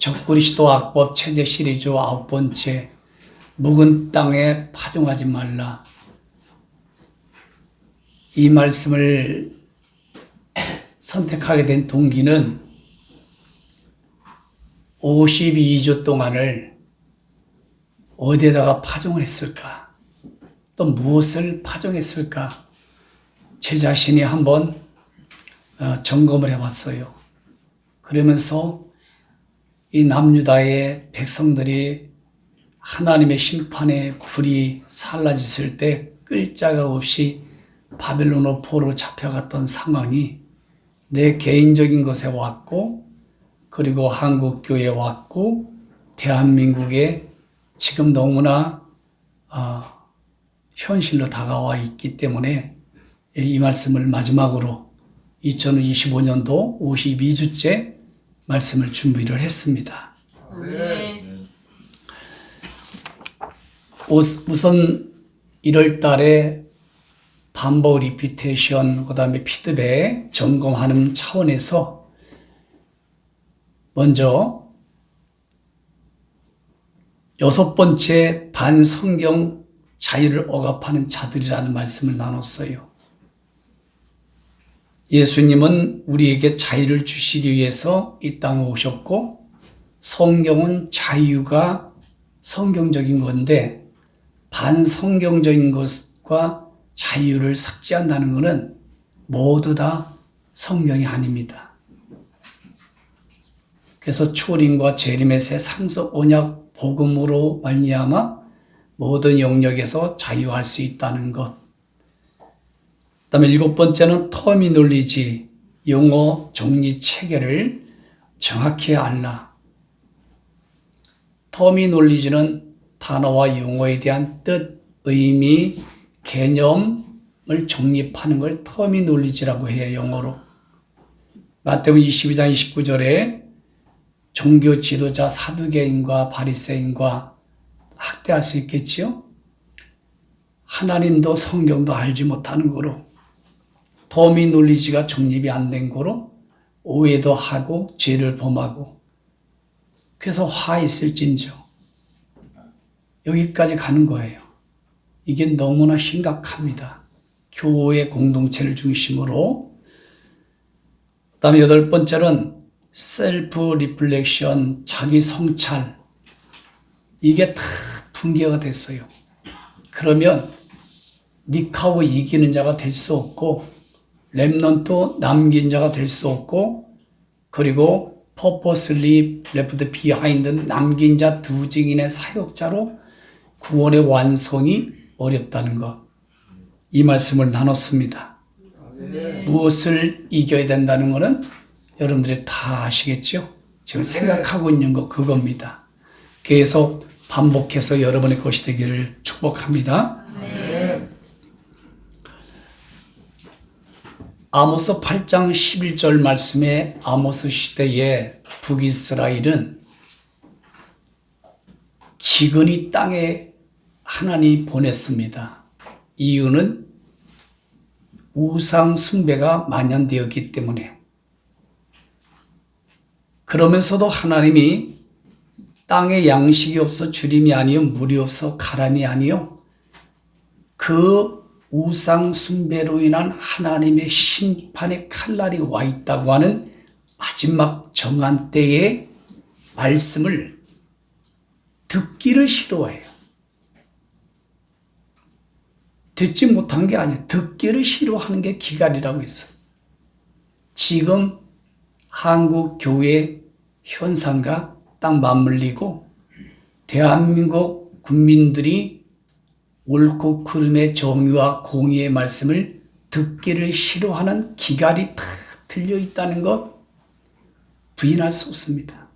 적그리스도 악법 체제 시리즈 9번째, 묵은 땅에 파종하지 말라. 이 말씀을 선택하게 된 동기는 52주 동안을 어디에다가 파종을 했을까? 또 무엇을 파종했을까? 제 자신이 한번 점검을 해봤어요. 그러면서 이 남유다의 백성들이 하나님의 심판의 불이 살라졌을 때 끌 자가 없이 바벨론으로 포로로 잡혀갔던 상황이 내 개인적인 것에 왔고, 그리고 한국교회에 왔고, 대한민국에 지금 너무나 현실로 다가와 있기 때문에 이 말씀을 마지막으로 2025년도 52주째 말씀을 준비를 했습니다. 우선 1월 달에 반복 리피테이션, 그 다음에 피드백, 점검하는 차원에서 먼저 6번째 반성경 자유를 억압하는 자들이라는 말씀을 나눴어요. 예수님은 우리에게 자유를 주시기 위해서 이 땅에 오셨고, 성경은 자유가 성경적인 건데 반성경적인 것과 자유를 삭제한다는 것은 모두 다 성경이 아닙니다. 그래서 초림과 재림의 새 상속 언약 복음으로 말미암아 모든 영역에서 자유할 수 있다는 것. 그다음에 7번째는 터미놀리지, 용어 정리 체계를 정확히 알라. 터미놀리지는 단어와 용어에 대한 뜻, 의미, 개념을 정립하는 걸 터미놀리지라고 해요, 영어로. 마태복음 22장 29절에 종교 지도자 사두개인과 바리새인과 학대할 수 있겠지요? 하나님도 성경도 알지 못하는 거로, 터미놀리지가 정립이 안 된 거로 오해도 하고 죄를 범하고, 그래서 화 있을진저 여기까지 가는 거예요. 이게 너무나 심각합니다. 교회 공동체를 중심으로. 그 다음에 8번째는 셀프 리플렉션, 자기 성찰. 이게 다 붕괴가 됐어요. 그러면 니카고 이기는 자가 될 수 없고, 렘넌트 남긴 자가 될 수 없고, 그리고 purposely left behind 남긴 자 두 증인의 사역자로 구원의 완성이 어렵다는 것. 이 말씀을 나눴습니다. 무엇을 이겨야 된다는 것은 여러분들이 다 아시겠죠? 지금 생각하고 있는 거 그겁니다. 계속 반복해서 여러분의 것이 되기를 축복합니다. 아모스 8장 11절 말씀에 아모스 시대의 북이스라엘은 기근이 땅에 하나님이 보냈습니다. 이유는 우상 숭배가 만연되었기 때문에. 그러면서도 하나님이 땅에 양식이 없어 주림이 아니요 물이 없어 가람이 아니요, 그 우상 숭배로 인한 하나님의 심판의 칼날이 와 있다고 하는 마지막 정한 때의 말씀을 듣기를 싫어해요. 듣지 못한 게 아니에요. 듣기를 싫어하는 게 기갈이라고 했어요. 지금 한국 교회 현상과 딱 맞물리고 대한민국 국민들이 옳고 그름의 정의와 공의의 말씀을 듣기를 싫어하는 기갈이 다 들려있다는 것 부인할 수 없습니다.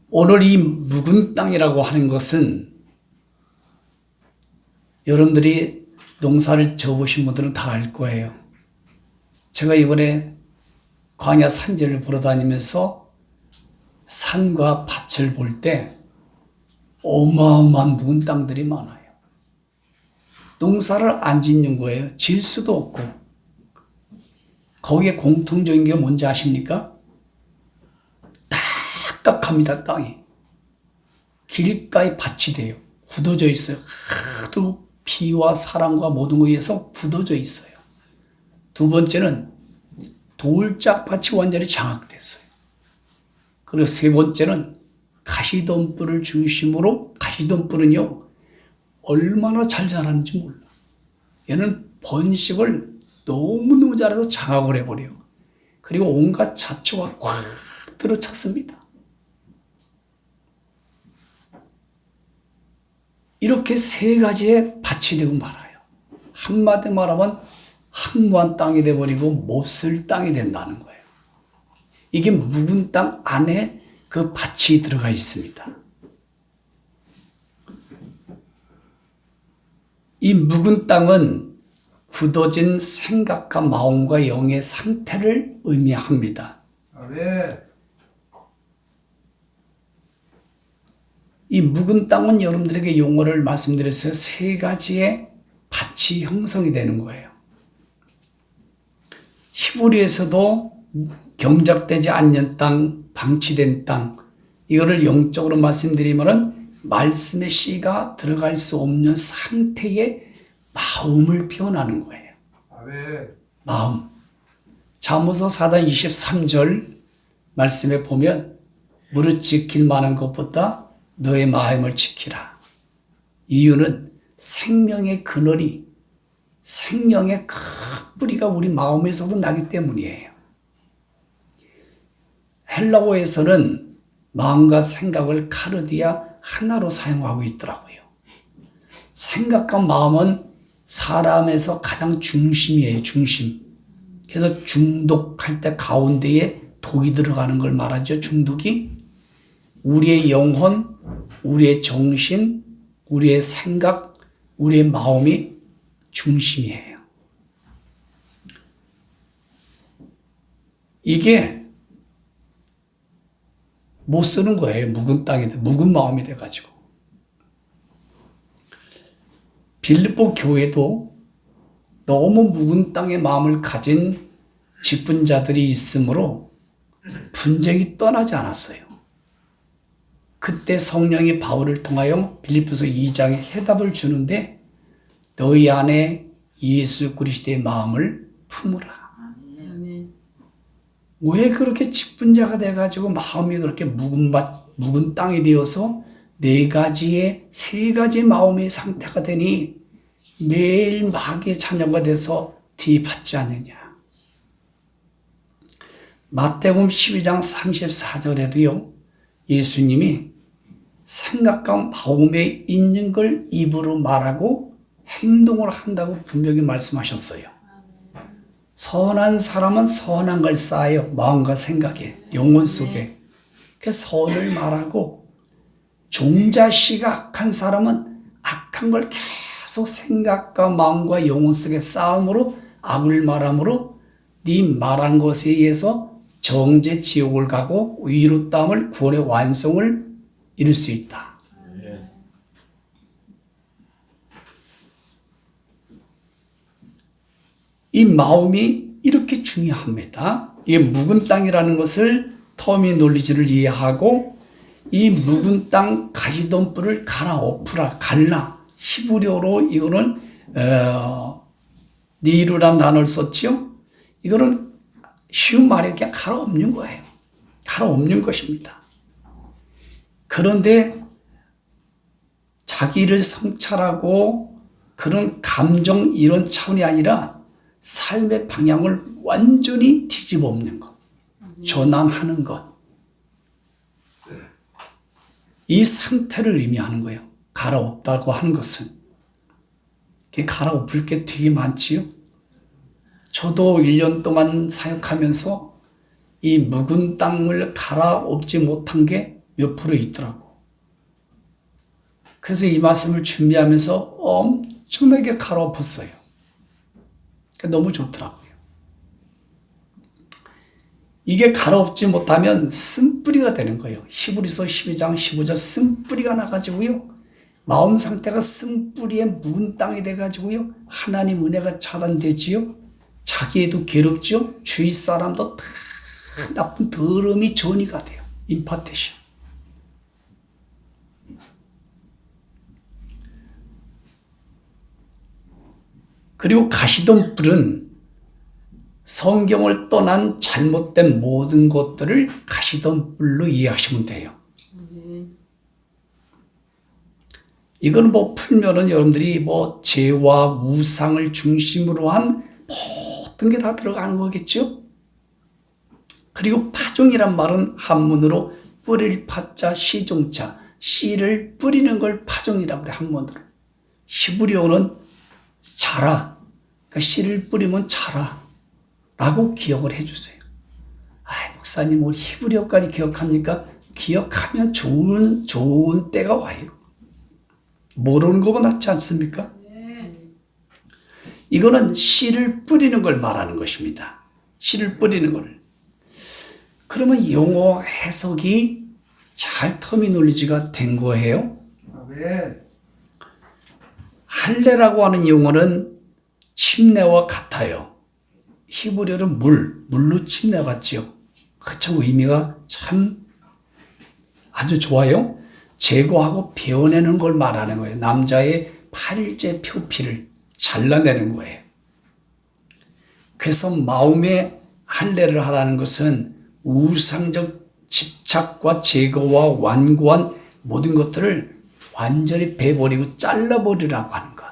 오늘 이 묵은 땅이라고 하는 것은 여러분들이 농사를 져보신 분들은 다 알 거예요. 제가 이번에 광야 산지를 보러 다니면서 산과 밭을 볼 때 어마어마한 묵은 땅들이 많아요. 농사를 안 짓는 거예요. 질 수도 없고. 거기에 공통적인 게 뭔지 아십니까? 딱딱합니다. 땅이. 길가에 밭이 돼요. 굳어져 있어요. 하도 비와 사랑과 모든 것에 의해서 굳어져 있어요. 두 번째는 돌짝밭이 완전히 장악됐어요. 그리고 세 번째는 가시덤불을 중심으로, 가시덤불은요 얼마나 잘 자라는지 몰라. 얘는 번식을 너무너무 잘해서 장악을 해버려요. 그리고 온갖 잡초가 꽉 들어찼습니다. 이렇게 세 가지의 밭이 되고 말아요. 한마디 말하면 항무한 땅이 돼버리고 못쓸 땅이 된다는 거예요. 이게 묵은 땅 안에 그 밭이 들어가 있습니다. 이 묵은 땅은 굳어진 생각과 마음과 영의 상태를 의미합니다. 아멘. 이 묵은 땅은 여러분들에게 용어를 말씀드렸어요. 세 가지의 밭이 형성이 되는 거예요. 히브리에서도 경작되지 않는 땅, 방치된 땅, 이거를 영적으로 말씀드리면은 말씀의 씨가 들어갈 수 없는 상태의 마음을 표현하는 거예요. 아멘. 마음. 잠언서 4장 23절 말씀에 보면 무릇 지킬 만한 것보다 너의 마음을 지키라. 이유는 생명의 그늘이, 생명의 큰 뿌리가 우리 마음에서도 나기 때문이에요. 헬라어에서는 마음과 생각을 카르디아 하나로 사용하고 있더라고요. 생각과 마음은 사람에서 가장 중심이에요, 중심. 그래서 중독할 때 가운데에 독이 들어가는 걸 말하죠, 중독이. 우리의 영혼, 우리의 정신, 우리의 생각, 우리의 마음이 중심이에요. 이게 못 쓰는 거예요. 묵은 땅이 돼, 묵은 마음이 돼가지고. 빌립보 교회도 너무 묵은 땅의 마음을 가진 직분자들이 있으므로 분쟁이 떠나지 않았어요. 그때 성령이 바울을 통하여 빌립보서 2장에 해답을 주는데 너희 안에 예수 그리스도의 마음을 품으라. 왜 그렇게 직분자가 돼가지고 마음이 그렇게 묵은 땅이 되어서 세 가지의 마음의 상태가 되니 매일 마귀의 자녀가 돼서 뒤받지 않느냐. 마태복음 12장 34절에도요. 예수님이 생각과 마음에 있는 걸 입으로 말하고 행동을 한다고 분명히 말씀하셨어요. 선한 사람은 선한 걸 쌓아요. 마음과 생각에, 영혼 속에. 그 선을 말하고 종자씨가 악한 사람은 악한 걸 계속 생각과 마음과 영혼 속에 쌓음으로 악을 말함으로 네 말한 것에 의해서 정죄 지옥을 가고 의롭다함을 구원의 완성을 이룰 수 있다. 이 마음이 이렇게 중요합니다. 이 묵은 땅이라는 것을 터미놀리지를 이해하고 이 묵은 땅 가시덤불을 갈아엎으라, 갈라. 히브리어로 이거는 니루란 단어를 썼지요. 이거는 쉬운 말이 그냥 갈아엎는 거예요. 갈아엎는 것입니다. 그런데 자기를 성찰하고 그런 감정 이런 차원이 아니라 삶의 방향을 완전히 뒤집어 엎는 것, 전환하는 것. 이 상태를 의미하는 거예요. 갈아엎다고 하는 것은. 갈아엎을 게 되게 많지요. 저도 1년 동안 사역하면서 이 묵은 땅을 갈아엎지 못한 게 몇 프로 있더라고. 그래서 이 말씀을 준비하면서 엄청나게 갈아엎었어요. 너무 좋더라고요. 이게 갈아엎지 못하면 쓴뿌리가 되는 거예요. 히브리서 12장 15절 쓴뿌리가 나가지고요. 마음 상태가 쓴뿌리의 묵은 땅이 돼가지고요. 하나님 은혜가 차단되지요. 자기에도 괴롭죠. 주위 사람도 다 나쁜 더러움이 전이가 돼요. 임파테이션. 그리고 가시던 뿔은 성경을 떠난 잘못된 모든 것들을 가시던 뿔로 이해하시면 돼요. 이거는 뭐 풀면은 여러분들이 뭐 죄와 우상을 중심으로 한 모든 게 다 들어가는 거겠죠? 그리고 파종이란 말은 한문으로 뿌릴 파자 시종자, 씨를 뿌리는 걸 파종이라고 그래, 한문으로. 히브리어는 자라, 그러니까 씨를 뿌리면 자라 라고 기억을 해주세요. 목사님 우리 히브리어까지 기억합니까? 기억하면 좋은 때가 와요. 모르는 것보다 낫지 않습니까? 이거는 씨를 뿌리는 걸 말하는 것입니다. 씨를 뿌리는 걸. 그러면 용어 해석이 잘 터미놀리지가 된 거예요. 아멘. 할례라고 하는 용어는 침례와 같아요. 히브리어는 물로 침례 같지요. 그참 의미가 참 아주 좋아요. 제거하고 베어내는 걸 말하는 거예요. 남자의 8일째 표피를 잘라내는 거예요. 그래서 마음의 할례를 하라는 것은 우상적 집착과 제거와 완고한 모든 것들을 완전히 베버리고 잘라버리라고 하는 것.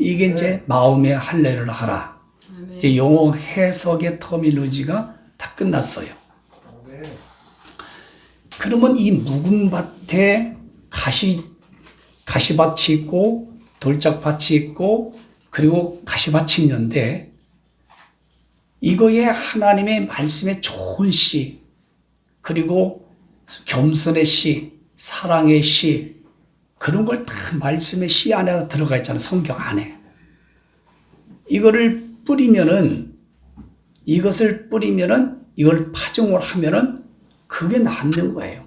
이게 이제 마음의 할례를 하라. 이제 용어 해석의 터미놀로지가 다 끝났어요. 그러면 이 묵은 밭에 가시밭이 있고 돌짝밭이 있고 그리고 가시밭이 있는데 이거에 하나님의 말씀의 좋은 씨 그리고 겸손의 씨, 사랑의 씨 그런 걸 다 말씀의 씨 안에 들어가 있잖아요. 성경 안에. 이것을 뿌리면은 이걸 파종을 하면은 그게 낫는 거예요.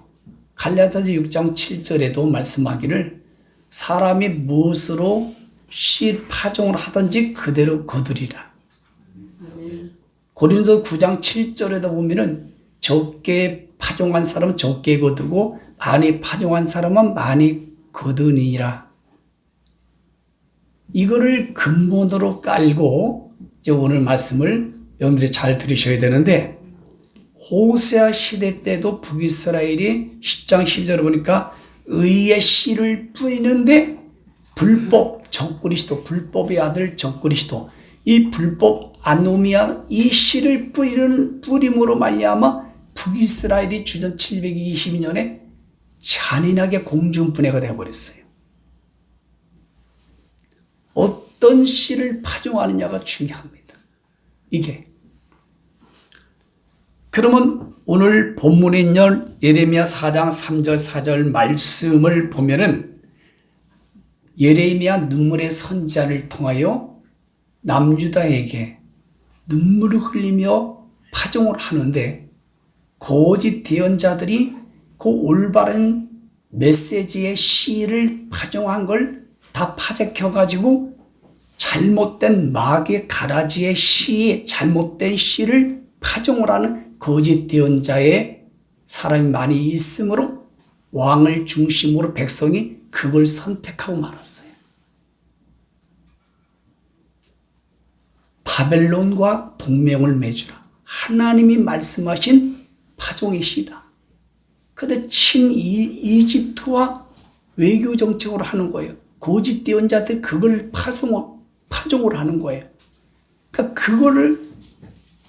갈라디아서 6장 7절에도 말씀하기를 사람이 무엇으로 씨 파종을 하든지 그대로 거두리라. 고린도 9장 7절에도 보면은 적게 파종한 사람은 적게 거두고 많이 파종한 사람은 많이 거두니라. 이거를 근본으로 깔고 이제 오늘 말씀을 여러분들이 잘 들으셔야 되는데 호세아 시대 때도 북이스라엘이 10장 12절을 보니까 의의 씨를 뿌리는데 불법 적그리스도 불법의 아들 적그리스도 이 불법 아노미아 이 씨를 뿌림으로 말미암아 북이스라엘이 주전 722년에 잔인하게 공중분해가 되어버렸어요. 어떤 씨를 파종하느냐가 중요합니다. 이게. 그러면 오늘 본문에 있는 예레미야 4장 3절 4절 말씀을 보면은 예레미야 눈물의 선지자를 통하여 남유다에게 눈물을 흘리며 파종을 하는데 거짓 대언자들이 그 올바른 메시지의 씨를 파종한 걸 다 파재켜가지고 잘못된 마귀의 가라지의 씨, 잘못된 씨를 파종을 하는 거짓 대언자의 사람이 많이 있으므로 왕을 중심으로 백성이 그걸 선택하고 말았어요. 바벨론과 동맹을 맺으라. 하나님이 말씀하신 파종의 씨다. 그런데 이집트와 외교 정책으로 하는 거예요. 거짓 대언자들 그걸 파종을 하는 거예요. 그러니까 그거를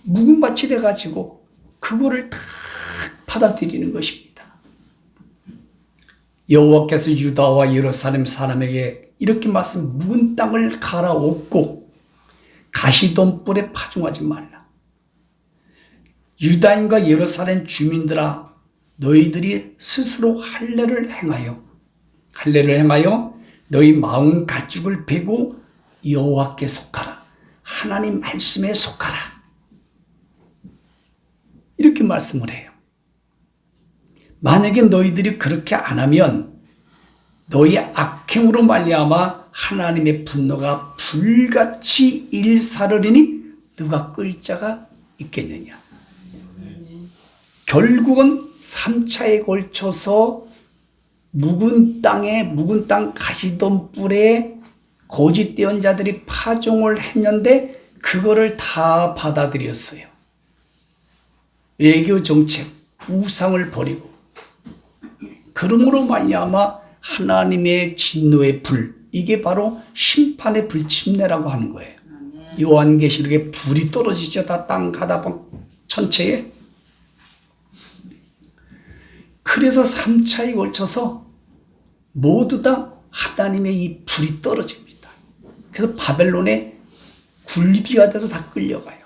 묵은 밭이 돼가지고 그거를 다 받아들이는 것입니다. 여호와께서 유다와 예루살렘 사람에게 이렇게 말씀 묵은 땅을 갈아엎고 가시던 뿔에 파종하지 말라. 유다인과 예루살렘 주민들아 너희들이 스스로 할례를 행하여 너희 마음 가죽을 베고 여호와께 속하라. 하나님 말씀에 속하라. 이렇게 말씀을 해요. 만약에 너희들이 그렇게 안 하면 너희 악행으로 말미암아 하나님의 분노가 불같이 일사르리니 누가 끌 자가 있겠느냐. 결국은 3차에 걸쳐서 묵은 땅 가시던 뿔에 고집되은 자들이 파종을 했는데 그거를 다 받아들였어요. 외교 정책, 우상을 버리고. 그러므로 말미암아 하나님의 진노의 불, 이게 바로 심판의 불침례라고 하는 거예요. 요한계시록에 불이 떨어지죠. 다 땅 가다방 전체에. 그래서 3차에 걸쳐서 모두 다 하나님의 이 불이 떨어집니다. 그래서 바벨론에 굴비가 돼서 다 끌려가요.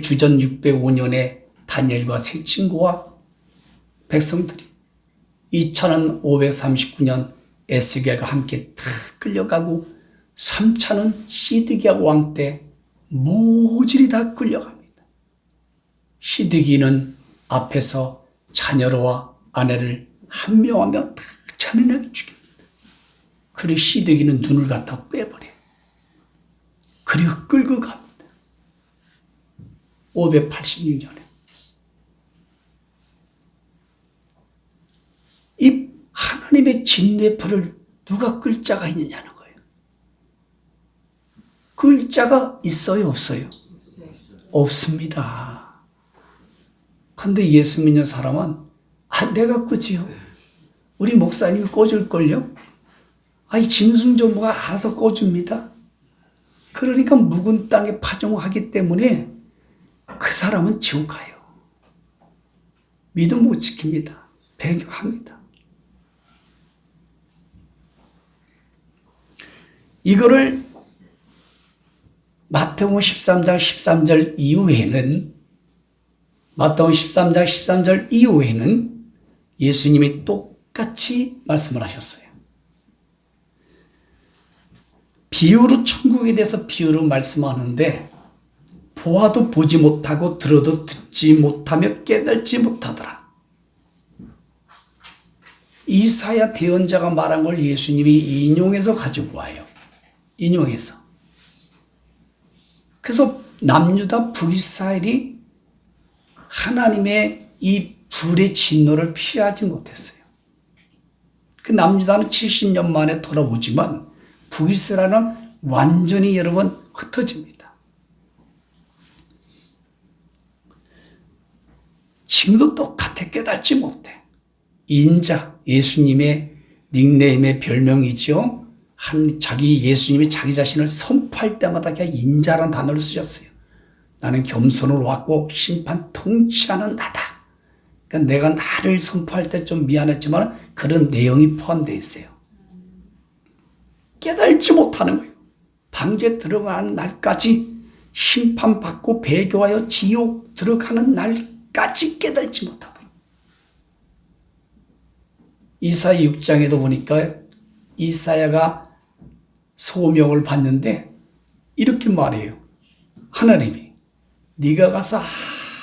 주전 605년에 다니엘과 세 친구와 백성들이 2차는 539년 에스겔과 함께 다 끌려가고 3차는 시드기야 왕 때 모질이 다 끌려갑니다. 시드기는 앞에서 자녀와 아내를 한 명 한 명 다 자네를 죽입니다. 그리고 시드기는 눈을 갖다 빼버려요. 그리고 끌고 갑니다. 586년에. 이 하나님의 진노의 불을 누가 끌 자가 있느냐는 거예요. 끌 자가 있어요, 없어요? 없습니다. 근데 예수 믿는 사람은 내가 끄지요. 우리 목사님이 꽂을걸요? 이 짐승정부가 알아서 꽂습니다. 그러니까 묵은 땅에 파종하기 때문에 그 사람은 지옥 가요. 믿음 못 지킵니다. 배교합니다. 이거를 마태복음 13장 13절 이후에는 예수님이 똑같이 말씀을 하셨어요. 비유로 천국에 대해서 비유로 말씀하는데 보아도 보지 못하고 들어도 듣지 못하며 깨닫지 못하더라. 이사야 대언자가 말한 걸 예수님이 인용해서 가지고 와요. 인용해서. 그래서 남유다 북이스라엘이 하나님의 이 불의 진노를 피하지 못했어요. 그 남유다는 70년 만에 돌아오지만 북이스라엘은 완전히 여러분 흩어집니다. 지금도 똑같아 깨닫지 못해. 인자, 예수님의 닉네임의 별명이죠. 예수님이 자기 자신을 선포할 때마다 그냥 인자라는 단어를 쓰셨어요. 나는 겸손으로 왔고 심판 통치하는 나다. 그러니까 내가 나를 선포할 때 좀 미안했지만 그런 내용이 포함되어 있어요. 깨달지 못하는 거예요. 방주에 들어가는 날까지 심판받고 배교하여 지옥 들어가는 날까지 깨달지 못하더라. 이사야 6장에도 보니까 이사야가 소명을 받는데 이렇게 말해요. 하나님이 네가 가서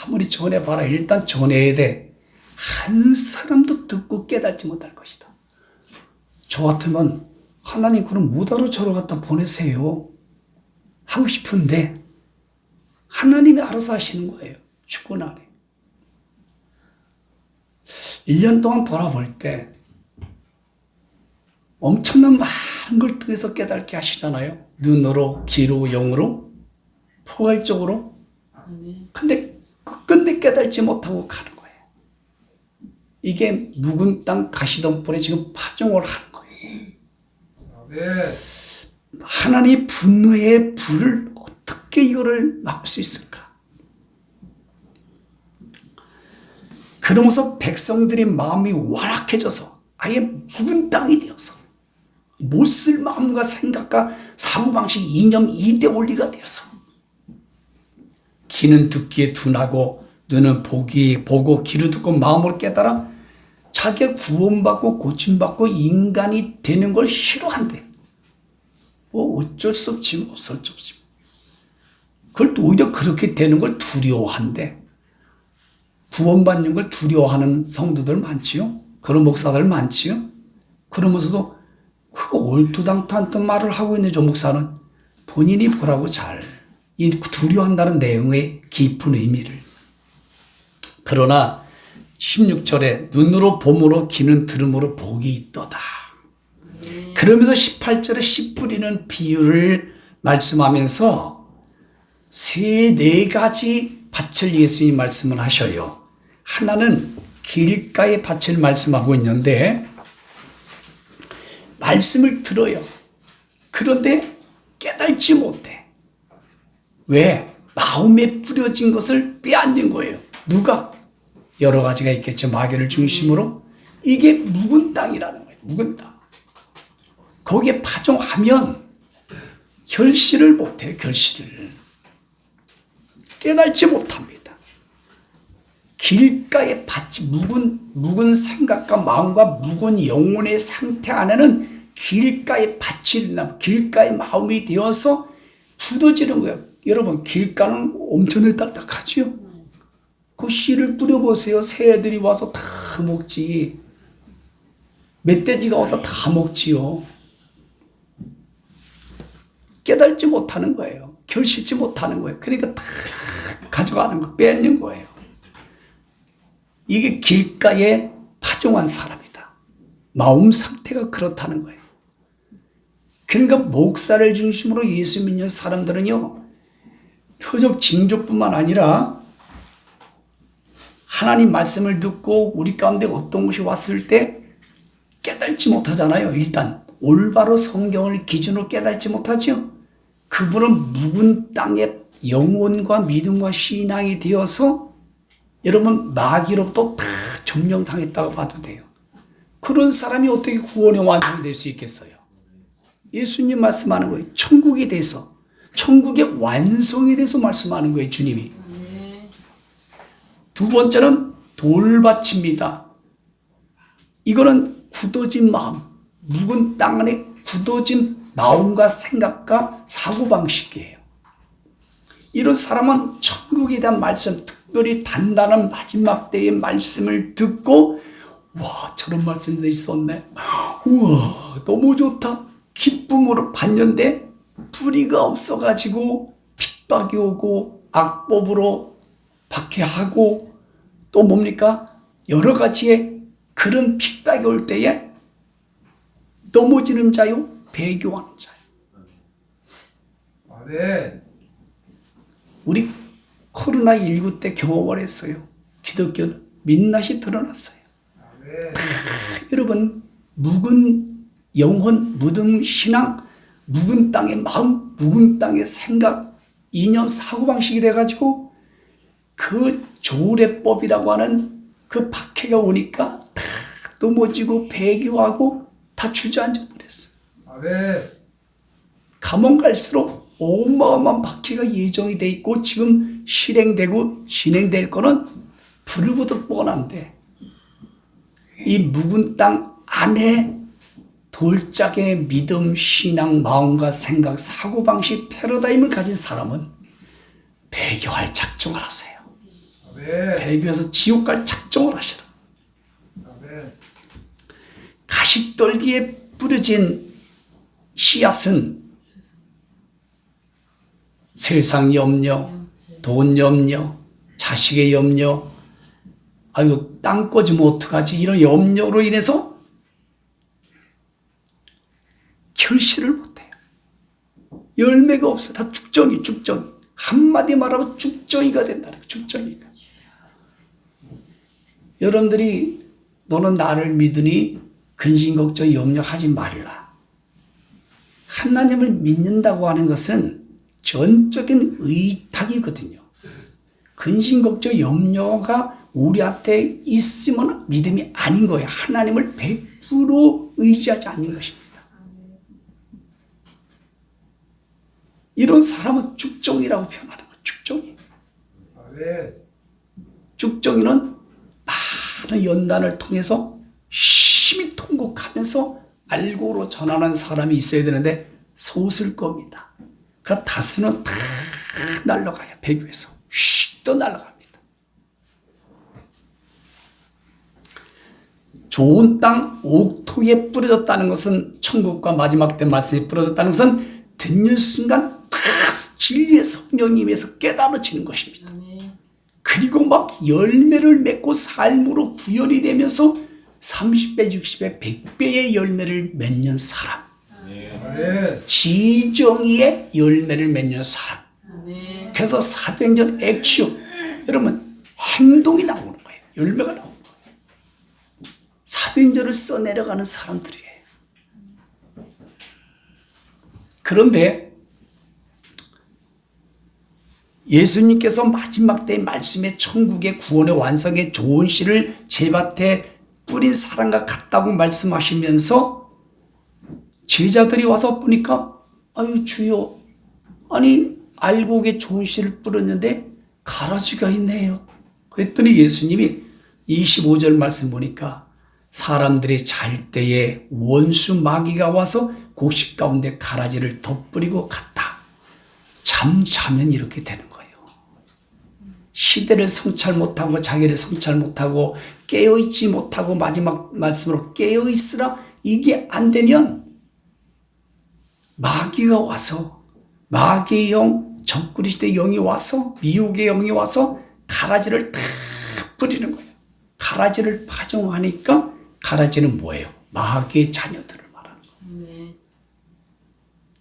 아무리 전해봐라. 일단 전해야 돼. 한 사람도 듣고 깨닫지 못할 것이다. 저 같으면 하나님 그럼 무다로 저를 갖다 보내세요 하고 싶은데 하나님이 알아서 하시는 거예요. 주권 안에. 1년 동안 돌아볼 때 엄청난 많은 걸 통해서 깨닫게 하시잖아요. 눈으로, 귀로, 영으로, 포괄적으로. 근데 끝내 깨닫지 못하고 가는 거예요. 이게 묵은 땅 가시던 뿔에 지금 파종을 하는 거예요. 네. 하나님의 분노의 불을 어떻게 이거를 막을 수 있을까? 그러면서 백성들의 마음이 완악해져서 아예 묵은 땅이 되어서 못 쓸 마음과 생각과 사고방식, 이념, 이데올리가 되어서 귀는 듣기에 둔하고 눈은 보고 귀로 듣고 마음으로 깨달아 자기가 구원받고 고침받고 인간이 되는 걸 싫어한대. 어쩔 수 없지, 어쩔 수 없지. 그걸 또 오히려 그렇게 되는 걸 두려워한대. 구원받는 걸 두려워하는 성도들 많지요. 그런 목사들 많지요. 그러면서도 그거 얼토당토한 말을 하고 있는 저 목사는 본인이 보라고 이 두려워한다는 내용의 깊은 의미를. 그러나 16절에 눈으로 봄으로 귀는 들음으로 복이 있도다. 그러면서 18절에 씨 뿌리는 비유를 말씀하면서 네 가지 밭을 예수님이 말씀을 하셔요. 하나는 길가의 밭을 말씀하고 있는데 말씀을 들어요. 그런데 깨달지 못해. 왜? 마음에 뿌려진 것을 빼앗는 거예요. 누가? 여러 가지가 있겠죠. 마귀를 중심으로. 이게 묵은 땅이라는 거예요. 묵은 땅. 거기에 파종하면 결실을 못해요. 결실을. 깨달지 못합니다. 길가의 밭이 묵은 생각과 마음과 묵은 영혼의 상태 안에는 길가의 밭이 된다. 길가의 마음이 되어서 굳어지는 거예요. 여러분 길가는 엄청 딱딱하죠. 그 씨를 뿌려보세요. 새들이 와서 다 먹지. 멧돼지가 와서 다 먹지요. 깨달지 못하는 거예요. 결실지 못하는 거예요. 그러니까 다 가져가는 거, 뺏는 거예요. 이게 길가에 파종한 사람이다. 마음 상태가 그렇다는 거예요. 그러니까 목사를 중심으로 예수 믿는 사람들은요, 표적 징조뿐만 아니라 하나님 말씀을 듣고 우리 가운데 어떤 것이 왔을 때 깨달지 못하잖아요. 일단 올바로 성경을 기준으로 깨달지 못하죠. 그분은 묵은 땅에 영혼과 믿음과 신앙이 되어서 여러분 마귀로부터 다 점령당했다고 봐도 돼요. 그런 사람이 어떻게 구원의 완성이 될 수 있겠어요? 예수님 말씀하는 거예요. 천국에 대해서, 천국의 완성에 대해서 말씀하는 거예요. 주님이. 두 번째는 돌밭입니다. 이거는 굳어진 마음, 묵은 땅 안에 굳어진 마음과 생각과 사고방식이에요. 이런 사람은 천국에 대한 말씀, 특별히 단단한 마지막 때의 말씀을 듣고 와, 저런 말씀도 있었네. 우와, 너무 좋다. 기쁨으로 받는데 뿌리가 없어가지고 핍박이 오고 악법으로 박해하고 또 뭡니까? 여러 가지의 그런 핍박이 올 때에 넘어지는 자요, 배교하는 자요. 아멘. 우리 코로나19 때 경험을 했어요. 기독교는 민낯이 드러났어요. 아멘. 여러분, 묵은 영혼, 묵은 신앙, 묵은 땅의 마음, 묵은 땅의 생각, 이념, 사고방식이 돼가지고 그 조례법이라고 하는 그 박해가 오니까 다 넘어지고 배교하고 다 주저앉아 버렸어요. 아멘. 가면 갈수록 어마어마한 박해가 예정이 돼 있고 지금 실행되고 진행될 거는 불을 보듯 뻔한데 이 묵은 땅 안에 돌짝의 믿음, 신앙, 마음과 생각, 사고방식, 패러다임을 가진 사람은 배교할 작정을 하세요. 아멘. 배교해서 지옥 갈 작정을 하시라. 아멘. 가시떨기에 뿌려진 씨앗은 세상 염려, 돈 염려, 자식의 염려, 아유 땅 꺼지면 어떡하지 이런 염려로 인해서 결실을 못해요. 열매가 없어. 다 죽정이. 한마디 말하면 죽정이가 된다는 거예요. 죽정이가. 여러분들이 너는 나를 믿으니 근심 걱정 염려하지 말라. 하나님을 믿는다고 하는 것은 전적인 의탁이거든요. 근심 걱정 염려가 우리한테 있으면 믿음이 아닌 거예요. 하나님을 100% 의지하지 않는 것입니다. 이런 사람은 죽정이라고 표현하는 거예요. 죽정이. 아멘. 죽정이는 많은 연단을 통해서 심히 통곡하면서 알고로 전하는 사람이 있어야 되는데 소슬 겁니다. 그 다수는 다 날아가요. 배교에서 휙 또 날아갑니다. 좋은 땅 옥토에 뿌려졌다는 것은 천국과 마지막 때 말씀이 뿌려졌다는 것은 듣는 순간 다 진리의 성령님에서 깨달아지는 것입니다. 그 그리고 막 열매를 맺고 삶으로 구현이 되면서 30배, 60배, 100배의 열매를 맺는 사람. 아멘. 지정의의 열매를 맺는 사람. 아멘. 그래서 사도행전 액션, 여러분 행동이 나오는 거예요. 열매가 나오는 거예요. 사도행전을 써내려가는 사람들이에요. 그런데 예수님께서 마지막 때의 말씀에 천국의 구원의 완성의 좋은 씨를 제밭에 뿌린 사람과 같다고 말씀하시면서 제자들이 와서 보니까 아유 주여, 아니 알곡에 좋은 씨를 뿌렸는데 가라지가 있네요. 그랬더니 예수님이 25절 말씀 보니까 사람들이 잘 때에 원수 마귀가 와서 곡식 가운데 가라지를 덧뿌리고 갔다. 잠자면 이렇게 되는 거예요. 시대를 성찰 못하고 자기를 성찰 못하고 깨어있지 못하고 마지막 말씀으로 깨어있으라, 이게 안 되면 마귀가 와서, 마귀의 영, 적그리스도의 영이 와서, 미혹의 영이 와서 가라지를 다 뿌리는 거예요. 가라지를 파종하니까 가라지는 뭐예요? 마귀의 자녀들을 말하는 거예요. 네.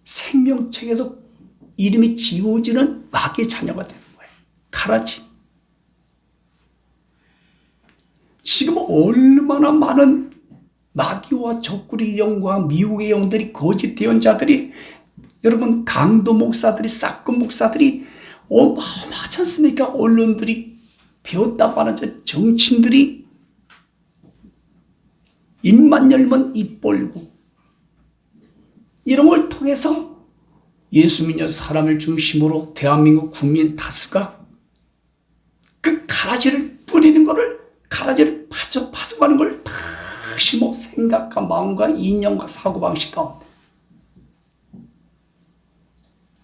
생명책에서 이름이 지워지는 마귀의 자녀가 되는 거예요. 가라지. 지금 얼마나 많은 마귀와 적그리 영과 미혹의 영들이, 거짓 대언자들이, 여러분 강도 목사들이, 사건 목사들이 어마어마하지 않습니까? 언론들이, 배웠다고 하는 저 정치인들이 입만 열면 입 벌고, 이런 걸 통해서 예수 믿는 사람을 중심으로 대한민국 국민 다수가 그 가라지를 뿌리는 거를, 가라지를 파송하는 걸 다 심어 생각과 마음과 이념과 사고방식 가운데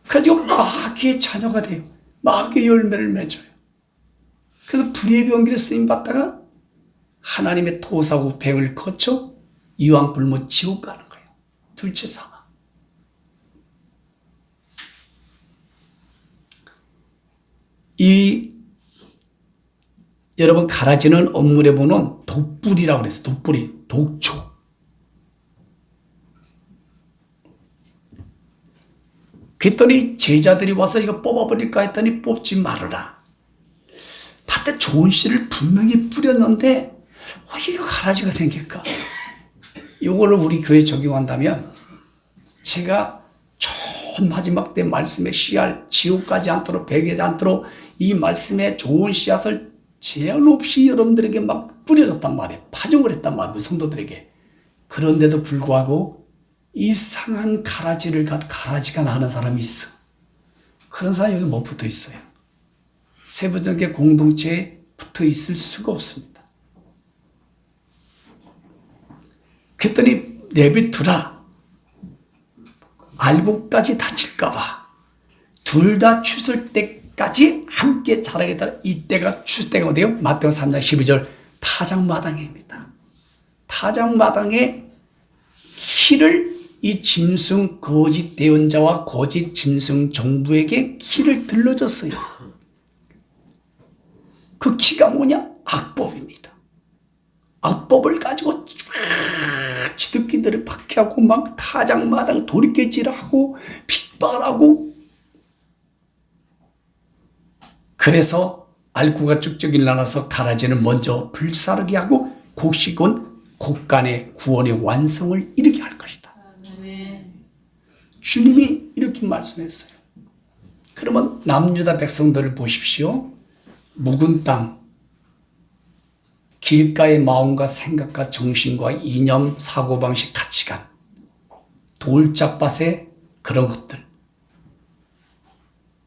그래서 마귀의 자녀가 돼요. 마귀의 열매를 맺어요. 그래서 불의의 병기를 쓰임받다가 하나님의 토사구팽을 거쳐 유황불못 지옥 가는 거예요. 둘째 사망. 이 여러분 가라지는 언물에 보는 독불이라고 그랬어요. 독불이, 독초. 그랬더니 제자들이 와서 이거 뽑아버릴까 했더니 뽑지 말아라. 밭에 좋은 씨를 분명히 뿌렸는데 이거 가라지가 생길까? 이거를 우리 교회에 적용한다면 제가 좋은 마지막 때 말씀의 씨알, 지옥 가지 않도록, 배교하지 않도록 이 말씀의 좋은 씨앗을 제한 없이 여러분들에게 막 뿌려줬단 말이에요. 파종을 했단 말이에요. 성도들에게. 그런데도 불구하고 이상한 가라지가 나는 사람이 있어. 그런 사람이 여기 못 붙어 있어요. 세부적인 공동체에 붙어 있을 수가 없습니다. 그랬더니 내비두라. 알고까지 다칠까봐. 둘 다 추설 때까지 함께 자라겠다. 이때가 추수 때가 어디요? 마태복음 3장 12절 타작마당입니다. 타작마당에 키를, 이 짐승 거짓 대언자와 거짓 짐승 정부에게 키를 들러줬어요. 그 키가 뭐냐? 악법입니다. 악법을 가지고 지득귀들을 박해하고 막 타작마당 돌이켜질하고 핍박하고, 그래서 알구가 쭉쭉 일어나서 가라지는 먼저 불사르게 하고 곡식은 곡간의 구원의 완성을 이루게 할 것이다. 아멘. 주님이 이렇게 말씀했어요. 그러면 남유다 백성들을 보십시오. 묵은 땅, 길가의 마음과 생각과 정신과 이념, 사고방식, 가치관, 돌짝밭의 그런 것들,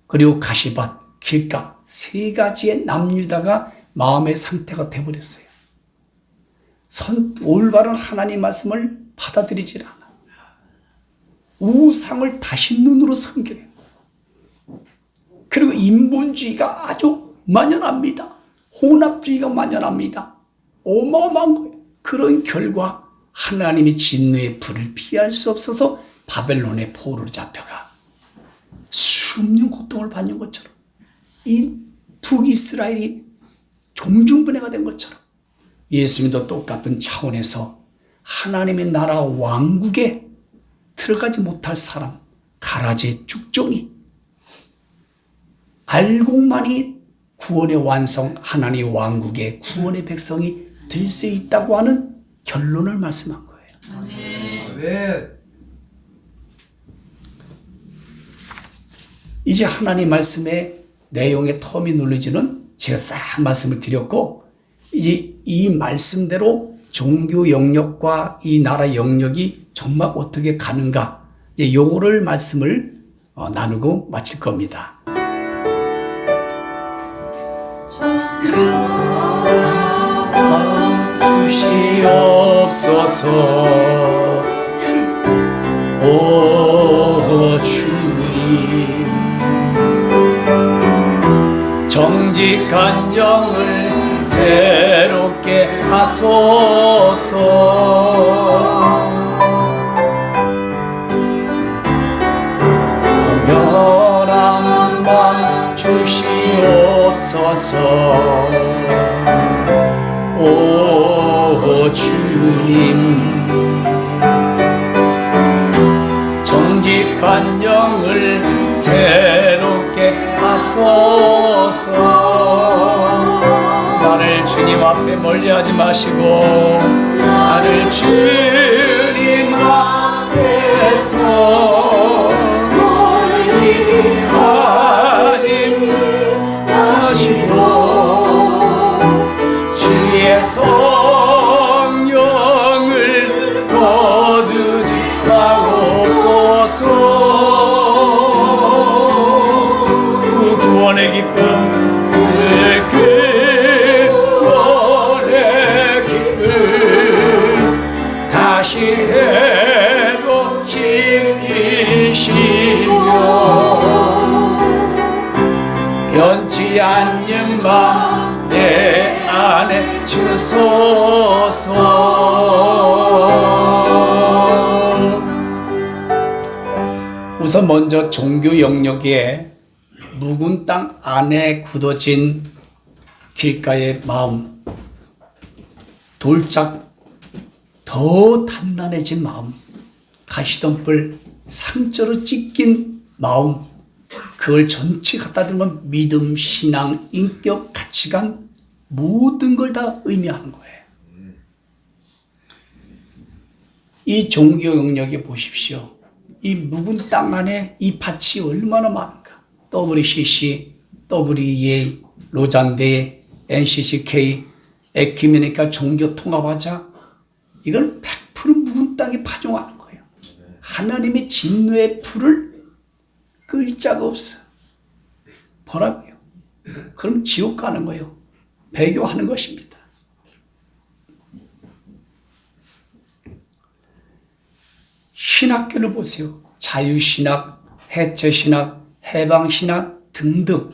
그리고 가시밭, 길가, 세 가지의 남유다가 마음의 상태가 되어버렸어요. 올바른 하나님 말씀을 받아들이질 않아. 우상을 다시 눈으로 섬겨요. 그리고 인본주의가 아주 만연합니다. 혼합주의가 만연합니다. 어마어마한 거예요. 그런 결과 하나님의 진노의 불을 피할 수 없어서 바벨론의 포로로 잡혀가 수없는 고통을 받는 것처럼 이 북이스라엘이 종중분해가 된 것처럼 예수님도 똑같은 차원에서 하나님의 나라 왕국에 들어가지 못할 사람, 가라지 쭉종이 알고만이 구원의 완성, 하나님 왕국의 구원의 백성이 될 수 있다고 하는 결론을 말씀한 거예요. 아멘. 이제 하나님 말씀의 내용의 터미놀로지는 제가 싹 말씀을 드렸고, 이제 이 말씀대로 종교 영역과 이 나라 영역이 정말 어떻게 가는가, 이제 요거를 말씀을 나누고 마칠 겁니다. 주시옵소서. 오 주님, 정직한 영을 새롭게 하소서. 영원한 맘 주시옵소서. 오 주님, 정직한 영을 새롭게 하소서. 나를 주님 앞에 멀리하지 마시고 나를 주님 앞에서 멀리하지 마시고 주의 성령을 거두지 마옵소서. 그 구원의 기쁨, 그 구원의 기쁨 다시 회복시키시며 변치 않는 맘 내 안에 주소서. 우선 먼저 종교 영역에 묵은 땅 안에 굳어진 길가의 마음, 돌짝 더 단단해진 마음, 가시덤불 상처로 찢긴 마음, 그걸 전체 갖다 들면 믿음, 신앙, 인격, 가치관 모든 걸 다 의미하는 거예요. 이 종교 영역에 보십시오. 이 묵은 땅 안에 이 밭이 얼마나 많은가. WCC, WEA, 로잔대, NCCK, 에큐메니카 종교 통합하자. 이건 100% 묵은 땅에 파종하는 거예요. 하나님의 진노의 불을 끌 자가 없어. 보라고요. 그럼 지옥 가는 거예요. 배교하는 것입니다. 신학교를 보세요. 자유신학, 해체신학, 해방신학 등등.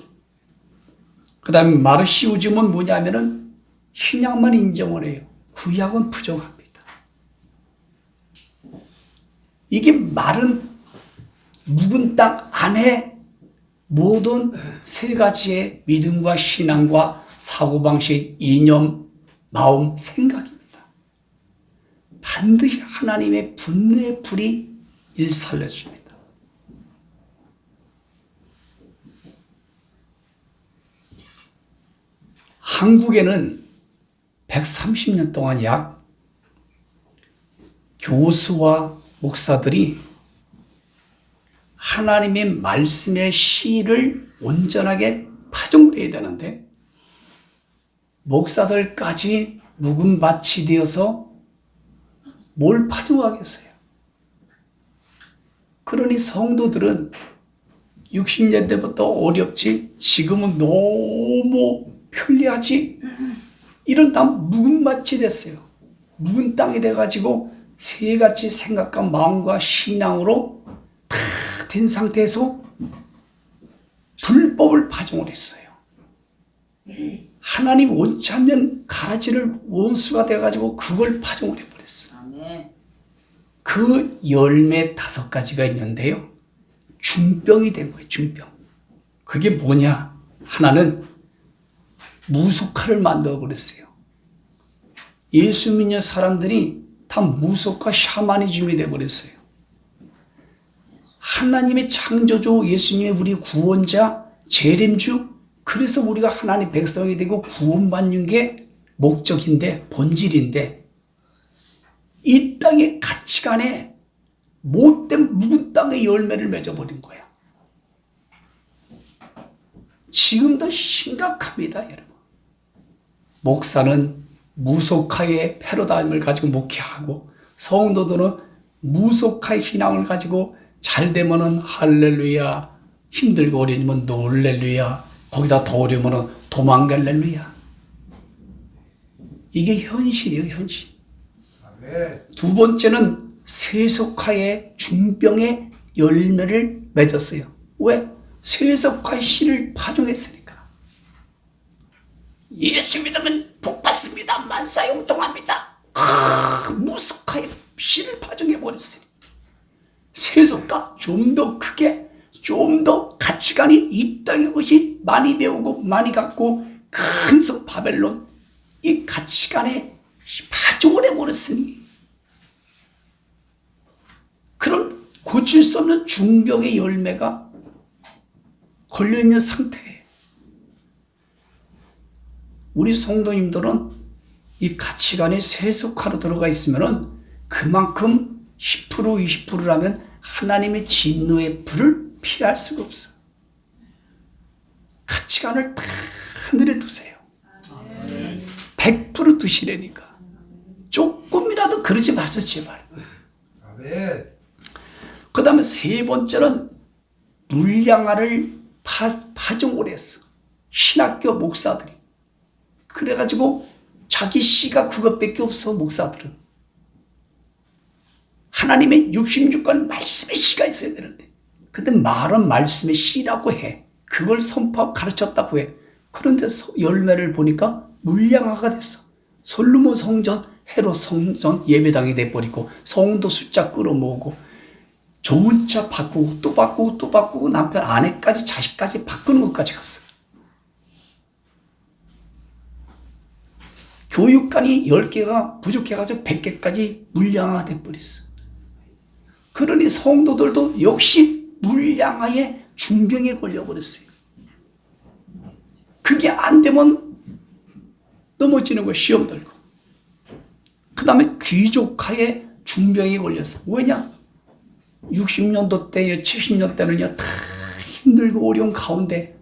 그 다음에 마르시우즘은 뭐냐면은 신약만 인정을 해요. 구약은 부정합니다. 이게 마른 묵은 땅 안에 모든 세 가지의 믿음과 신앙과 사고방식, 이념, 마음, 생각입니다. 반드시 하나님의 분노의 불이 일살려줍니다. 한국에는 130년 동안 약 교수와 목사들이 하나님의 말씀의 씨를 온전하게 파종을 해야 되는데 목사들까지 묵은 밭이 되어서 뭘 파종하겠어요? 그러니 성도들은 60년대부터 어렵지, 지금은 너무 편리하지, 이런 다 묵은 밭이 됐어요. 묵은 땅이 돼가지고 세 가지 생각과 마음과 신앙으로 다 된 상태에서 불법을 파종을 했어요. 하나님 원치 않는 가라지를 원수가 돼가지고 그걸 파종을 해버렸어요. 그 열매 5가지가 있는데요. 중병이 된 거예요. 중병. 그게 뭐냐? 하나는 무속화를 만들어버렸어요. 예수 믿는 사람들이 다 무속화 샤머니즘이 되어버렸어요. 하나님의 창조주, 예수님의 우리 구원자, 재림주, 그래서 우리가 하나님 백성이 되고 구원받는 게 목적인데, 본질인데, 이 땅의 가치관에 못된 묵은 땅의 열매를 맺어버린 거야. 지금도 심각합니다, 여러분. 목사는 무속화의 패러다임을 가지고 목회하고, 성도들은 무속화의 신앙을 가지고 잘 되면은 할렐루야, 힘들고 어려우면 놀렐루야, 거기다 더 어려우면 도망갈렐루야. 이게 현실이에요, 현실. 두 번째는 세속화의 중병의 열매를 맺었어요. 왜? 세속화의 씨를 파종했으니까. 예수 믿으면 복 받습니다. 만사용통합니다. 무속화의 씨를 파종해버렸어요. 세속화 좀 더 크게, 좀 더 가치관이 이 땅의 것이 많이 배우고 많이 갖고 큰 성 바벨론, 이 가치관에 파종을 해버렸으니 그런 고칠 수 없는 중병의 열매가 걸려있는 상태예요. 우리 성도님들은 이 가치관이 세속화로 들어가 있으면 그만큼 10% 20%라면 하나님의 진노의 불을 피할 수가 없어. 가치관을 다 하늘에 두세요. 100% 두시라니까. 조금이라도 그러지 마세요, 제발. 그 다음에 세 번째는 물량화를 파종을 했어. 신학교 목사들이. 그래가지고 자기 씨가 그것밖에 없어, 목사들은. 하나님의 66권 말씀의 씨가 있어야 되는데. 근데 말은 말씀의 씨라고 해. 그걸 선포하고 가르쳤다고 해. 그런데 열매를 보니까 물량화가 됐어. 솔로몬 성전, 헤롯 성전 예배당이 돼버리고 성도 숫자 끌어모으고 좋은 차 바꾸고 또 바꾸고 또 바꾸고 남편 아내까지 자식까지 바꾸는 것까지 갔어. 교육관이 10개가 부족해가지고 100개까지 물량화가 돼버렸어. 그러니 성도들도 역시 물량화의 중병에 걸려버렸어요. 그게 안 되면 넘어지는 거, 시험 들고. 그 다음에 귀족화의 중병에 걸렸어. 왜냐? 60년도 때에 70년대는요 다 힘들고 어려운 가운데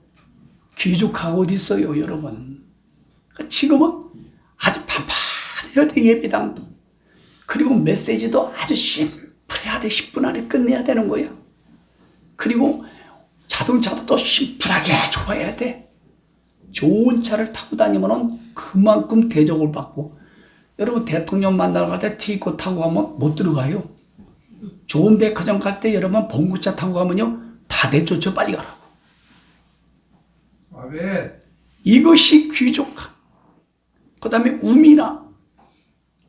귀족화가 어디 있어요, 여러분. 지금은 아주 반반해야 돼, 예배당도. 그리고 메시지도 아주 심플해야 돼. 10분 안에 끝내야 되는 거야. 그리고 자동차도 또 심플하게 좋아야 돼. 좋은 차를 타고 다니면 그만큼 대접을 받고. 여러분 대통령 만나러 갈 때 티코 타고 가면 못 들어가요. 좋은 백화점 갈 때 여러분 봉구차 타고 가면요 다 내쫓아 빨리 가라고. 아멘. 이것이 귀족화. 그 다음에 우미나.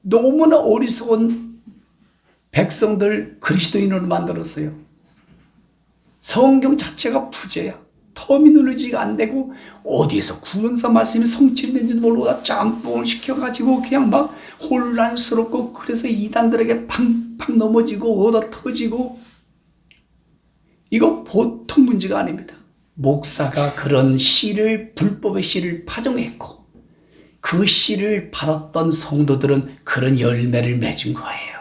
너무나 어리석은 백성들 그리스도인으로 만들었어요. 성경 자체가 부재야. 터미널리지가 안 되고 어디에서 구원사 말씀이 성취이 된지도 모르고 짬뽕을 시켜가지고 그냥 막 혼란스럽고, 그래서 이단들에게 팡팡 넘어지고 얻어 터지고. 이거 보통 문제가 아닙니다. 목사가 그런 씨를, 불법의 씨를 파종했고 그 씨를 받았던 성도들은 그런 열매를 맺은 거예요.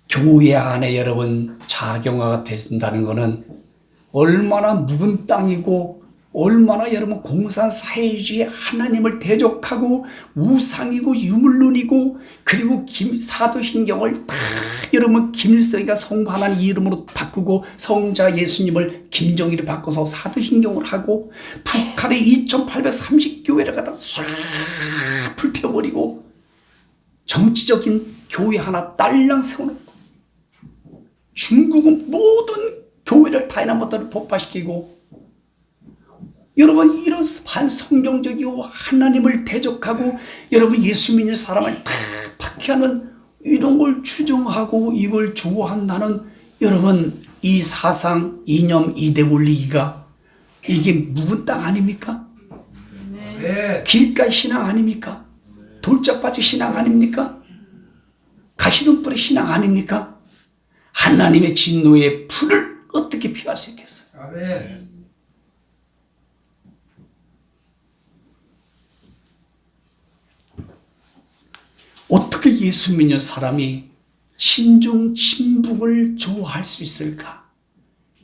교회 안에 여러분 자경화가 된다는 것은 얼마나 묵은 땅이고 얼마나 여러분 공산사회주의 하나님을 대적하고 우상이고 유물론이고, 그리고 사도신경을 다 여러분 김일성이가 성 하나님 이름으로 바꾸고 성자 예수님을 김정일이 바꿔서 사도신경을 하고, 북한의 2830교회를 갖다 싹 불태워버리고 정치적인 교회 하나 딸랑 세우는 거. 중국은 모든 교회를 다이나모트를 폭파시키고, 여러분 이런 반성경적이고 하나님을 대적하고 여러분 예수 믿는 사람을 다 박해하는 이런 걸 추종하고 이걸 좋아한다는 여러분 이 사상, 이념, 이대 올리기가 이게 묵은 땅 아닙니까? 아멘. 길가의 신앙 아닙니까? 돌짝밭의 신앙 아닙니까? 가시덤불의 신앙 아닙니까? 하나님의 진노의 불을 어떻게 피할 수 있겠어요? 아멘. 어떻게 예수 믿는 사람이 친중 친북을 좋아할 수 있을까?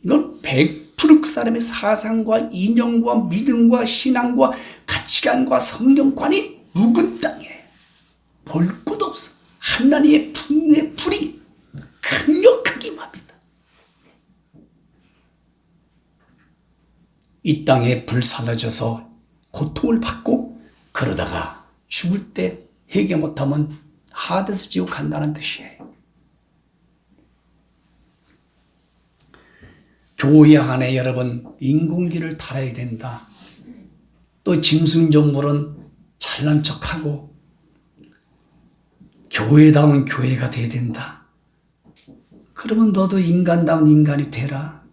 이건 100%그 사람의 사상과 이념과 믿음과 신앙과 가치관과 성경관이 묵은 땅이에요. 볼 것 없어. 하나님의 분노의 불이 강력하게 임합니다. 이 땅에 불살라져서 고통을 받고 그러다가 죽을 때 회개 못하면 하데스 지옥 간다는 뜻이에요. 교회 안에 여러분 인공기를 달아야 된다. 또 짐승전물은 잘난 척하고 교회다운 교회가 돼야 된다. 그러면 너도 인간다운 인간이 되라.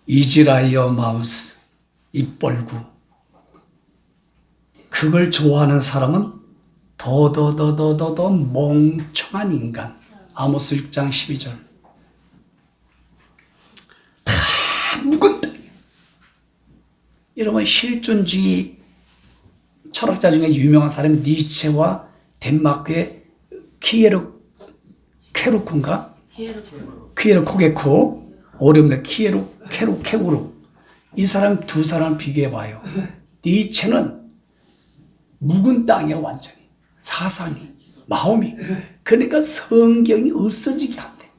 이지라이어 마우스, 입벌구. 그걸 좋아하는 사람은 더 멍청한 인간. 아모스 6장 12절. 다 묵은 땅이에요. 여러분 실존주의 철학자 중에 유명한 사람이 니체와 덴마크의 키에르 케루크인가? 키에르 코게코. 어렵네. 키에르 케루케구루. 이 사람 두 사람 비교해봐요. 니체는 묵은 땅이에요. 완전히. 사상이, 마음이. 그러니까 성경이 없어지게 한대.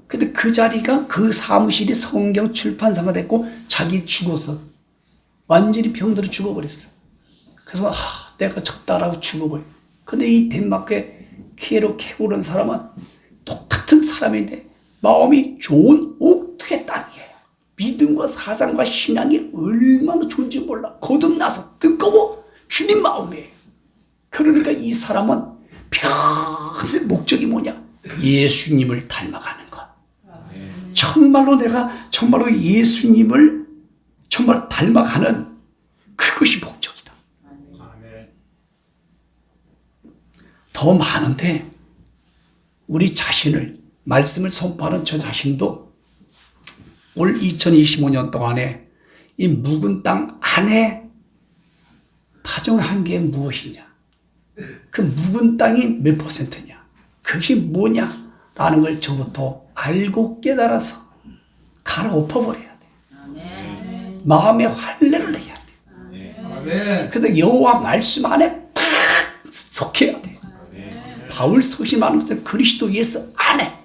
근데 그 자리가 그 사무실이 성경 출판사가 됐고 자기 죽어서 완전히 병들어 죽어버렸어. 그래서 내가 졌다라고 죽어버려. 근데 이 덴마크의 키에로 케고라는 사람은 똑같은 사람인데 마음이 좋은 옥토의 땅이에요. 믿음과 사상과 신앙이 얼마나 좋은지 몰라. 거듭나서 뜨거워 주님 마음이에요. 그러니까 이 사람은 평생 목적이 뭐냐? 예수님을 닮아가는 것. 정말로 내가 정말로 예수님을 정말 닮아가는 그것이 목적이다. 더 많은데 우리 자신을 말씀을 선포하는 저 자신도 올 2025년 동안에 이 묵은 땅 안에 파종한 게 무엇이냐? 그 묵은 땅이 몇 %냐? 그것이 뭐냐라는 걸 저부터 알고 깨달아서 갈아엎어버려야 돼. 마음의 환례를 내야 돼. 아멘. 그래서 여호와 말씀 안에 팍 속해야 돼. 바울 서신하는 것은 그리스도 예수 안에.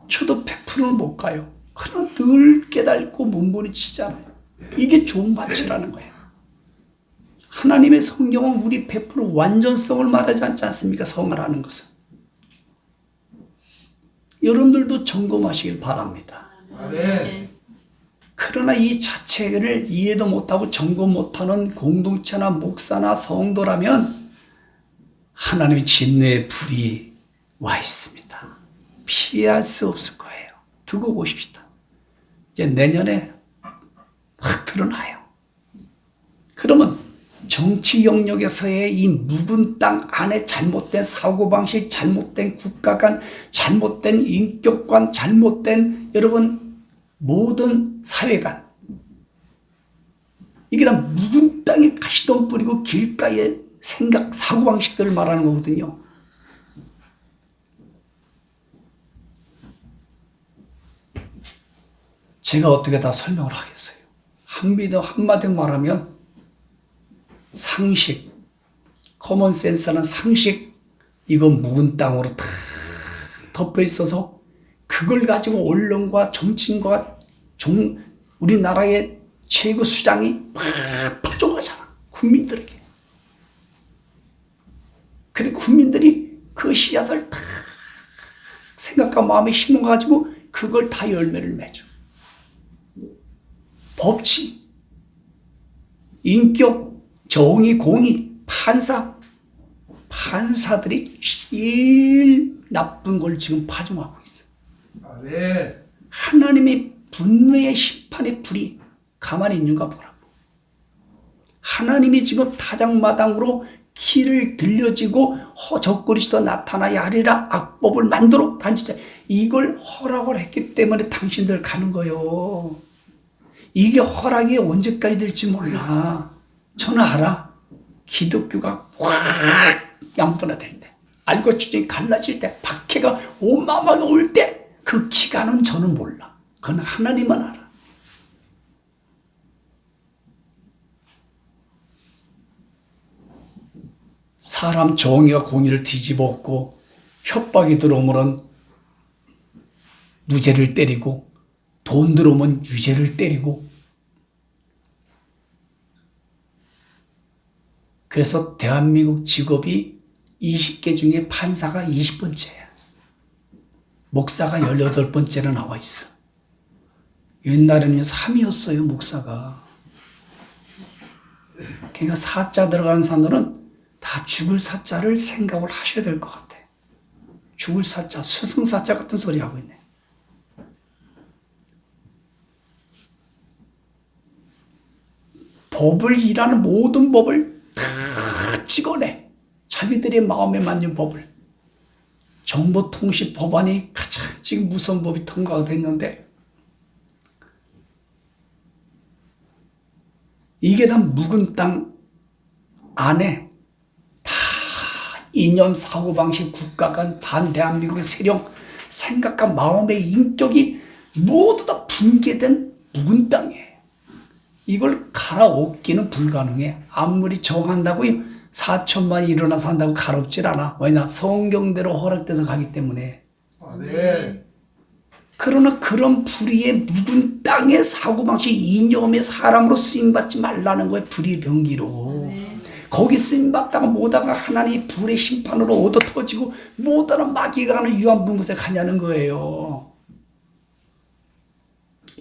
저도 100%는 못 가요. 그러나 늘 깨닫고 몸부림치잖아요. 이게 좋은 밭이라는 거예요. 하나님의 성경은 우리 100% 완전성을 말하지 않지 않습니까? 성을하는 것은. 여러분들도 점검하시길 바랍니다. 아멘. 그러나 이 자체를 이해도 못하고 점검 못하는 공동체나 목사나 성도라면 하나님의 진노의 불이 와 있습니다. 피할 수 없을 거예요. 두고 보십시다. 이제 내년에 확 드러나요. 그러면 정치 영역에서의 이 묵은 땅 안에 잘못된 사고방식, 잘못된 국가관, 잘못된 인격관, 잘못된 여러분 모든 사회관, 이게 다 묵은 땅에 가시덤 뿌리고 길가의 생각, 사고방식들을 말하는 거거든요. 제가 어떻게 다 설명을 하겠어요. 한마디 말하면 상식, 커먼 센스라는 상식, 이건 묵은 땅으로 다 덮여 있어서 그걸 가지고 언론과 정치인과 우리나라의 최고 수장이 막 파종하잖아. 국민들에게. 그리고 국민들이 그 씨앗을 다 생각과 마음에 심어가지고 그걸 다 열매를 맺어. 법치, 인격, 정의, 공의, 판사들이 제일 나쁜 걸 지금 파종하고 있어. 아멘. 하나님의 분노의 심판의 불이 가만히 있는가 보라고. 하나님이 지금 타작마당으로 키를 들려지고 적그리스도 나타나야 하리라 악법을 만들어 단지자 이걸 허락을 했기 때문에 당신들 가는 거요. 이게 허락이 언제까지 될지 몰라. 저는 알아. 기독교가 확 양분화될 때, 알고 주장이 갈라질 때, 박해가 어마어마하게 올 때 그 기간은 저는 몰라. 그건 하나님만 알아. 사람 정의와 공의를 뒤집어 엎고 협박이 들어오면 무죄를 때리고 돈 들어오면 유죄를 때리고 그래서 대한민국 직업이 20개 중에 판사가 20번째야. 목사가 18번째로 나와 있어. 옛날에는 3이었어요, 목사가. 그러니까 사자 들어가는 사람들은 다 죽을 사자를 생각을 하셔야 될 것 같아. 죽을 사자, 스승사자 같은 소리 하고 있네. 법을 일하는 모든 법을 다 찍어내. 자기들의 마음에 맞는 법을. 정보통신 법안이 가장 지금 무서운 법이 통과가 됐는데 이게 다 묵은 땅 안에 다 이념, 사고방식, 국가관, 반대한민국의 세력, 생각과 마음의 인격이 모두 다 붕괴된 묵은 땅이에요. 이걸 갈아엎기는 불가능해. 아무리 정한다고 4천만이 일어나서 한다고 갈아엎질 않아. 왜냐? 성경대로 허락돼서 가기 때문에. 아멘. 그러나 그런 불의의 묵은 땅의 사고방식, 이념의 사람으로 쓰임받지 말라는 거예요. 불의 병기로. 거기 쓰임받다가 못하가 하나님의 불의 심판으로 얻어 터지고 못하나 마귀가 가는 유한분 곳에 가냐는 거예요.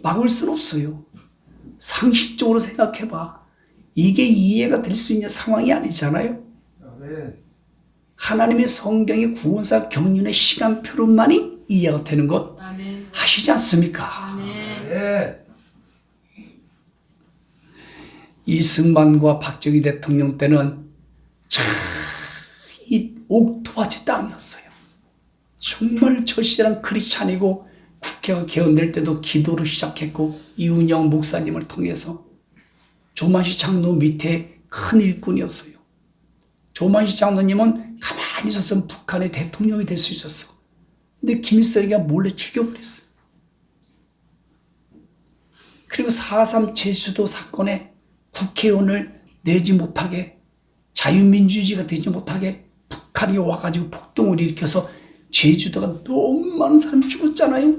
막을 수는 없어요. 상식적으로 생각해봐. 이게 이해가 될 수 있는 상황이 아니잖아요. 아멘. 하나님의 성경의 구원사 경륜의 시간표로만이 이해가 되는 것 아멘. 하시지 않습니까? 아멘. 아멘. 이승만과 박정희 대통령 때는 이 옥토바지 땅이었어요. 정말 절실한 크리스찬이고 국회가 개헌될 때도 기도를 시작했고 이운영 목사님을 통해서 조만시 장로 밑에 큰 일꾼이었어요. 조만시 장로님은 가만히 있었으면 북한의 대통령이 될 수 있었어. 근데 김일성이가 몰래 죽여버렸어요. 그리고 4.3 제주도 사건에 국회의원을 내지 못하게 자유민주주의가 되지 못하게 북한이 와가지고 폭동을 일으켜서 제주도가 너무 많은 사람이 죽었잖아요.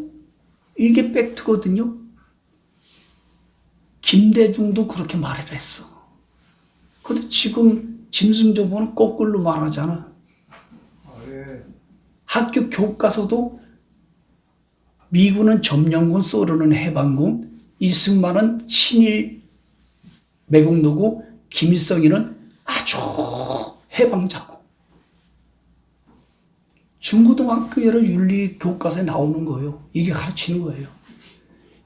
이게 팩트거든요. 김대중도 그렇게 말을 했어. 근데 지금 짐승 부는 거꾸로 말하잖아. 아멘. 학교 교과서도 미군은 점령군, 소련은 해방군, 이승만은 친일 매국노고, 김일성이는 아주 해방자고. 중고등학교 여러 윤리 교과서에 나오는 거예요. 이게 가르치는 거예요.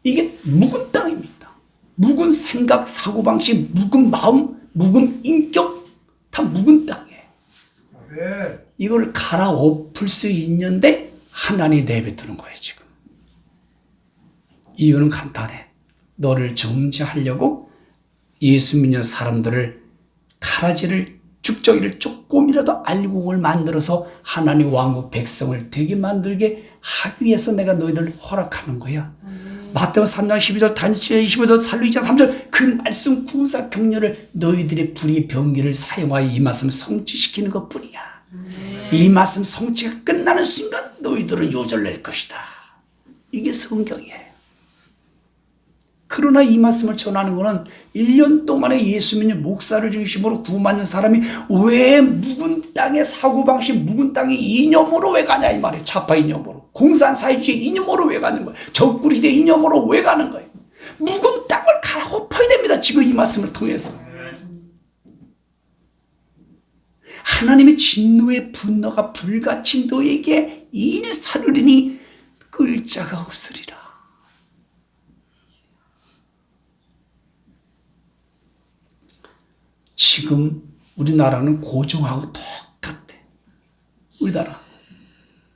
이게 묵은 땅입니다. 묵은 생각, 사고방식, 묵은 마음, 묵은 인격, 다 묵은 땅이에요. 아멘. 이걸 갈아엎을 수 있는데 하나님이 내뱉는 거예요, 지금. 이유는 간단해. 너를 정죄하려고 예수 믿는 사람들을 가라지를, 죽정이를 조금이라도 알곡을 만들어서 하나님 왕국 백성을 되게 만들게 하기 위해서 내가 너희들 허락하는 거야. 마태복음 3장 12절 단시 25절 살루 2장 3절 그 말씀 구사 격려를 너희들의 불의 병기를 사용하여 이 말씀을 성취시키는 것뿐이야. 이 말씀 성취가 끝나는 순간 너희들은 요절낼 것이다. 이게 성경이에요. 그러나 이 말씀을 전하는 것은 1년 동안에 예수 믿는 목사를 중심으로 구원받는 사람이 왜 묵은 땅의 사고방식, 묵은 땅의 이념으로 왜 가냐 이 말이에요. 좌파 이념으로. 공산사회주의 이념으로 왜 가는 거예요. 적구리대 이념으로 왜 가는 거예요. 묵은 땅을 갈아엎어야 됩니다. 지금 이 말씀을 통해서. 하나님의 진노의 분노가 불같이 너에게 일사르리니 끌 자가 없으리라. 지금 우리나라는 고종하고 똑같아. 우리나라.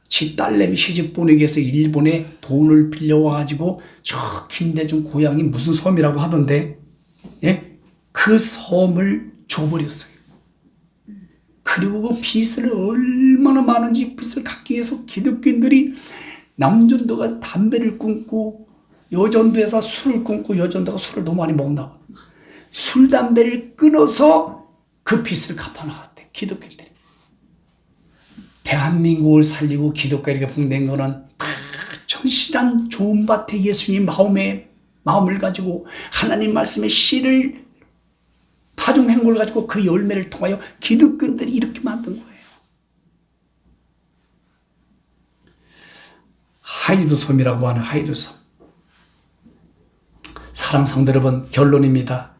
지 딸내미 시집 보내기 위해서 일본에 돈을 빌려와가지고 저 김대중 고향이 무슨 섬이라고 하던데, 예? 그 섬을 줘버렸어요. 그리고 그 빚을 얼마나 많은지 빚을 갚기 위해서 기독교인들이 남전도가 담배를 끊고 여전도에서 술을 끊고 여전도가 술을 너무 많이 먹는다고 술 담배를 끊어서 그 빚을 갚아나갔대. 기독교인들이. 대한민국을 살리고 기독교에게 붕댄 거는 다 천실한 좋은 밭에 예수님 마음을 가지고 하나님 말씀의 씨를 파종 행보를 가지고 그 열매를 통하여 기독교인들이 이렇게 만든 거예요. 하이두섬이라고 하는 하이두섬. 사랑 성도 여러분, 결론입니다.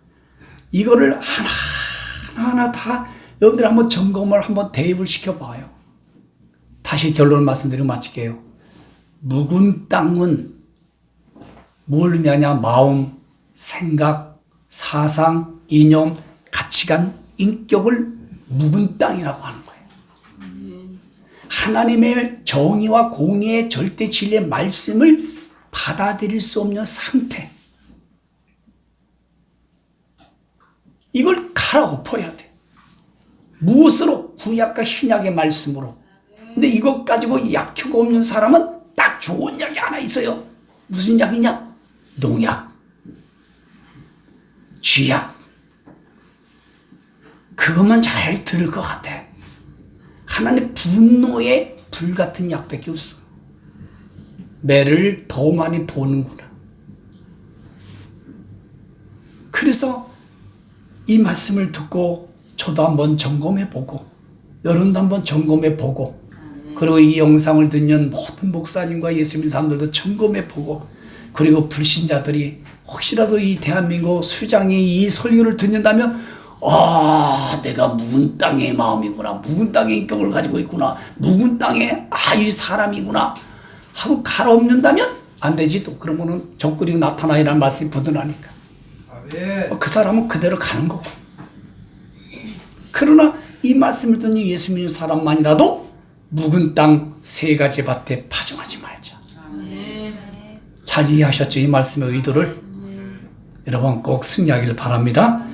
이거를 하나하나 다 여러분들 한번 점검을 한번 대입을 시켜봐요. 다시 결론을 말씀드리고 마칠게요. 묵은 땅은 뭘 의미하냐? 마음, 생각, 사상, 이념, 가치관, 인격을 묵은 땅이라고 하는 거예요. 하나님의 정의와 공의의 절대 진리의 말씀을 받아들일 수 없는 상태. 이걸 갈아엎어야 돼. 무엇으로? 구약과 신약의 말씀으로. 근데 이것 가지고 약효가 없는 사람은 딱 좋은 약이 하나 있어요. 무슨 약이냐? 농약, 쥐약. 그것만 잘 들을 것 같아. 하나님의 분노의 불같은 약밖에 없어. 매를 더 많이 보는구나. 그래서 이 말씀을 듣고 저도 한번 점검해보고 여러분도 한번 점검해보고 그리고 이 영상을 듣는 모든 목사님과 예수님 사람들도 점검해보고 그리고 불신자들이 혹시라도 이 대한민국 수장이 이 설교를 듣는다면 내가 묵은 땅의 마음이구나. 묵은 땅의 인격을 가지고 있구나. 묵은 땅의 이 사람이구나 하고 갈아엎는다면 안 되지. 또 그러면은 적그리고 나타나이라는 말씀이 부드러우니까 그 사람은 그대로 가는 거고. 그러나 이 말씀을 듣는 예수 믿는 사람만이라도 묵은 땅 세 가지 밭에 파종하지 말자. 잘 이해하셨죠? 이 말씀의 의도를. 여러분 꼭 승리하기를 바랍니다.